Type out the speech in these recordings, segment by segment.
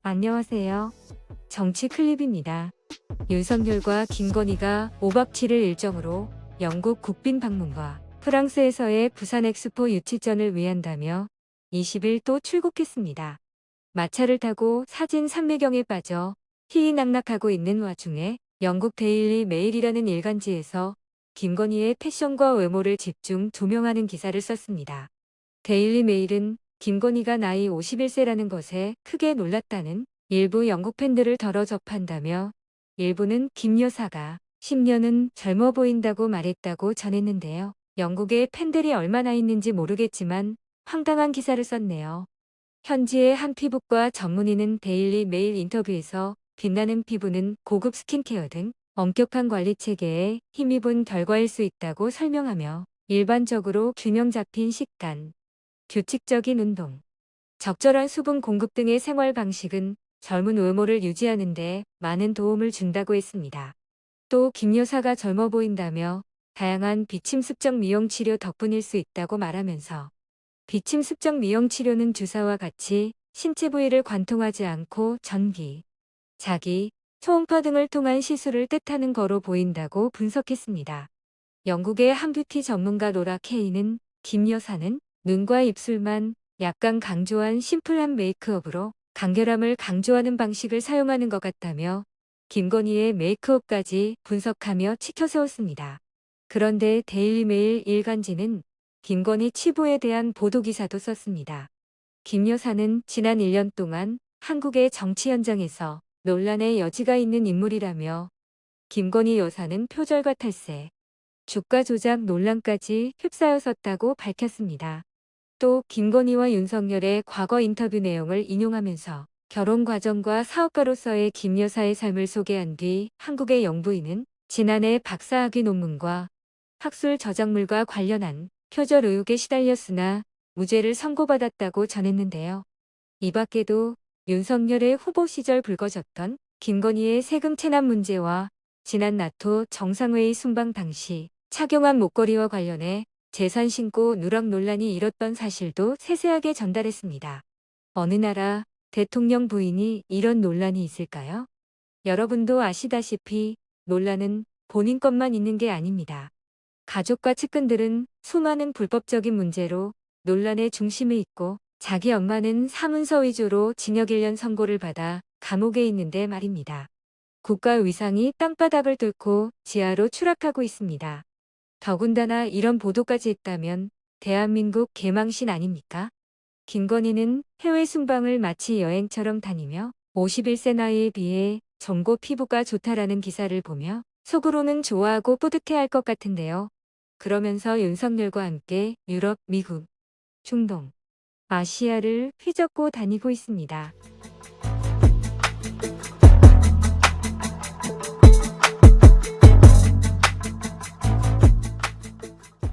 안녕하세요. 정치 클립입니다. 윤석열과 김건희가 5박 7일 일정으로 영국 국빈 방문과 프랑스에서의 부산 엑스포 유치전을 위한다며 20일 또 출국했습니다. 마차를 타고 사진 산매경에 빠져 희희낙낙하고 있는 와중에 영국 데일리 메일이라는 일간지에서 김건희의 패션과 외모를 집중 조명하는 기사를 썼습니다. 데일리 메일은 김건희가 나이 51세라는 것에 크게 놀랐다는 일부 영국 팬들을 덜어 접한다며 일부는 김 여사가 10년은 젊어 보인다고 말했다고 전했는데요. 영국에 팬들이 얼마나 있는지 모르겠지만 황당한 기사를 썼네요. 현지의 한 피부과 전문의는 데일리 메일 인터뷰에서 빛나는 피부는 고급 스킨케어 등 엄격한 관리 체계에 힘입은 결과일 수 있다고 설명하며 일반적으로 균형 잡힌 식단, 규칙적인 운동, 적절한 수분 공급 등의 생활 방식은 젊은 외모를 유지하는 데 많은 도움을 준다고 했습니다. 또 김 여사가 젊어 보인다며 다양한 비침 습적 미용 치료 덕분일 수 있다고 말하면서 비침 습적 미용 치료는 주사와 같이 신체 부위를 관통하지 않고 전기, 자기, 초음파 등을 통한 시술을 뜻하는 거로 보인다고 분석했습니다. 영국의 한 뷰티 전문가 로라 케이는 김 여사는 눈과 입술만 약간 강조한 심플한 메이크업으로 간결함을 강조하는 방식을 사용하는 것 같다며 김건희의 메이크업까지 분석하며 치켜 세웠습니다. 그런데 데일리메일 일간지는 김건희 치부에 대한 보도기사도 썼습니다. 김 여사는 지난 1년 동안 한국의 정치 현장에서 논란의 여지가 있는 인물이라며 김건희 여사는 표절과 탈세, 주가 조작 논란까지 휩싸였었다고 밝혔습니다. 또 김건희와 윤석열의 과거 인터뷰 내용을 인용하면서 결혼 과정과 사업가로서의 김 여사의 삶을 소개한 뒤 한국의 영부인은 지난해 박사학위 논문과 학술 저작물과 관련한 표절 의혹에 시달렸으나 무죄를 선고받았다고 전했는데요. 이 밖에도 윤석열의 후보 시절 불거졌던 김건희의 세금 체납 문제와 지난 나토 정상회의 순방 당시 착용한 목걸이와 관련해 재산 신고 누락 논란이 일었던 사실도 세세하게 전달했습니다. 어느 나라 대통령 부인이 이런 논란이 있을까요? 여러분도 아시다시피 논란은 본인 것만 있는 게 아닙니다. 가족과 측근들은 수많은 불법적인 문제로 논란의 중심에 있고 자기 엄마는 사문서 위조로 징역 1년 선고를 받아 감옥에 있는데 말입니다. 국가 위상이 땅바닥을 뚫고 지하로 추락하고 있습니다. 더군다나 이런 보도까지 했다면 대한민국 개망신 아닙니까? 김건희는 해외 순방을 마치 여행처럼 다니며 51세 나이에 비해 젊고 피부가 좋다라는 기사를 보며 속으로는 좋아하고 뿌듯해할 것 같은데요. 그러면서 윤석열과 함께 유럽, 미국, 중동, 아시아를 휘젓고 다니고 있습니다.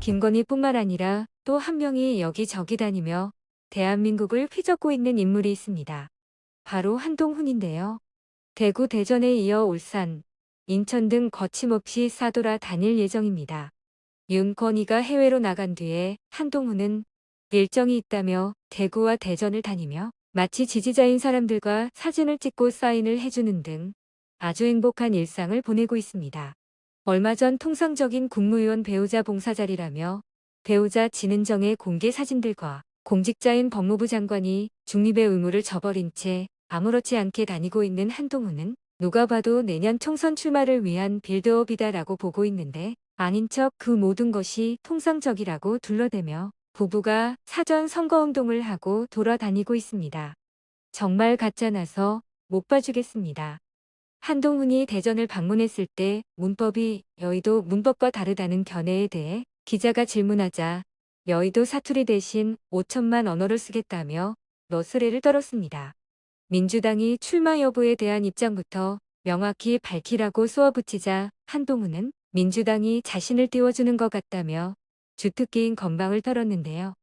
김건희뿐만 아니라 또 한 명이 여기저기 다니며 대한민국을 휘젓고 있는 인물이 있습니다. 바로 한동훈인데요. 대구, 대전에 이어 울산, 인천 등 거침없이 싸돌아 다닐 예정입니다. 윤건희가 해외로 나간 뒤에 한동훈은 일정이 있다며 대구와 대전을 다니며 마치 지지자인 사람들과 사진을 찍고 사인을 해주는 등 아주 행복한 일상을 보내고 있습니다. 얼마 전 통상적인 국무위원 배우자 봉사 자리라며 배우자 진은정의 공개 사진들과 공직자인 법무부 장관이 중립의 의무를 저버린 채 아무렇지 않게 다니고 있는 한동훈은 누가 봐도 내년 총선 출마를 위한 빌드업이다라고 보고 있는데 아닌 척 그 모든 것이 통상적이라고 둘러대며 부부가 사전 선거운동을 하고 돌아다니고 있습니다. 정말 가짜나서 못 봐주겠습니다. 한동훈이 대전을 방문했을 때 문법이 여의도 문법과 다르다는 견해에 대해 기자가 질문하자 여의도 사투리 대신 5천만 언어를 쓰겠다며 너스레를 떨었습니다. 민주당이 출마 여부에 대한 입장부터 명확히 밝히라고 쏘아붙이자 한동훈은 민주당이 자신을 띄워주는 것 같다며 주특기인 건방을 털었는데요.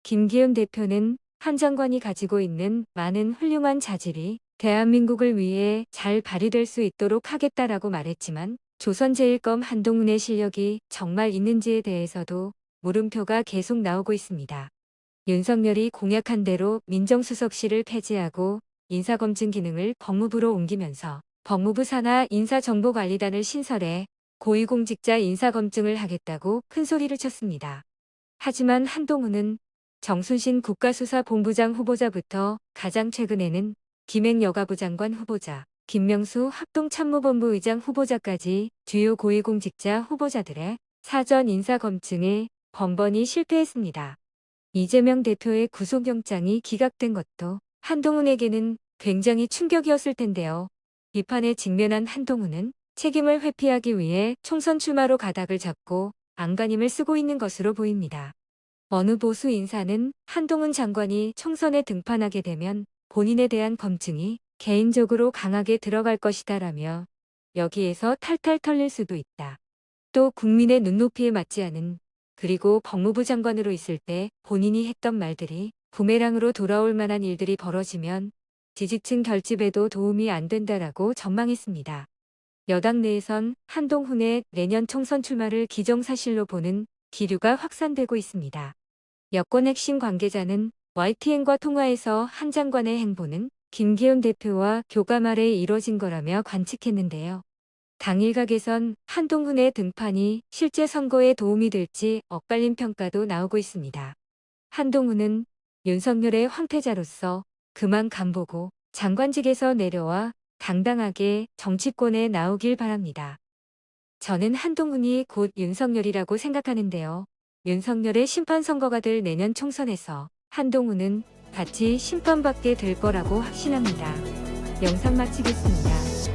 김기현 대표는 한 장관이 가지고 있는 많은 훌륭한 자질이 대한민국을 위해 잘 발휘될 수 있도록 하겠다라고 말했지만 조선제일검 한동훈의 실력이 정말 있는지에 대해서도 물음표가 계속 나오고 있습니다. 윤석열이 공약한 대로 민정수석실을 폐지하고 인사검증 기능을 법무부로 옮기면서 법무부 산하 인사정보관리단을 신설해 고위공직자 인사검증을 하겠다고 큰소리를 쳤습니다. 하지만 한동훈은 정순신 국가수사본부장 후보자부터 가장 최근에는 김행 여가부 장관 후보자, 김명수 합동참모본부 의장 후보자까지 주요 고위공직자 후보자들의 사전 인사검증에 번번이 실패했습니다. 이재명 대표의 구속영장이 기각된 것도 한동훈에게는 굉장히 충격이었을 텐데요. 비판에 직면한 한동훈은 책임을 회피하기 위해 총선 출마로 가닥을 잡고 안간힘을 쓰고 있는 것으로 보입니다. 어느 보수 인사는 한동훈 장관이 총선에 등판하게 되면 본인에 대한 검증이 개인적으로 강하게 들어갈 것이다라며 여기에서 탈탈 털릴 수도 있다. 또 국민의 눈높이에 맞지 않은 그리고 법무부 장관으로 있을 때 본인이 했던 말들이 부메랑으로 돌아올 만한 일들이 벌어지면 지지층 결집에도 도움이 안 된다라고 전망했습니다. 여당 내에선 한동훈의 내년 총선 출마를 기정사실로 보는 기류가 확산되고 있습니다. 여권 핵심 관계자는 YTN과 통화에서 한 장관의 행보는 김기현 대표와 교감 아래 이뤄진 거라며 관측했는데요. 당일각에선 한동훈의 등판이 실제 선거에 도움이 될지 엇갈린 평가도 나오고 있습니다. 한동훈은 윤석열의 황태자로서 그만 간보고 장관직에서 내려와 당당하게 정치권에 나오길 바랍니다. 저는 한동훈이 곧 윤석열이라고 생각하는데요. 윤석열의 심판선거가 될 내년 총선에서 한동훈은 같이 심판받게 될 거라고 확신합니다. 영상 마치겠습니다.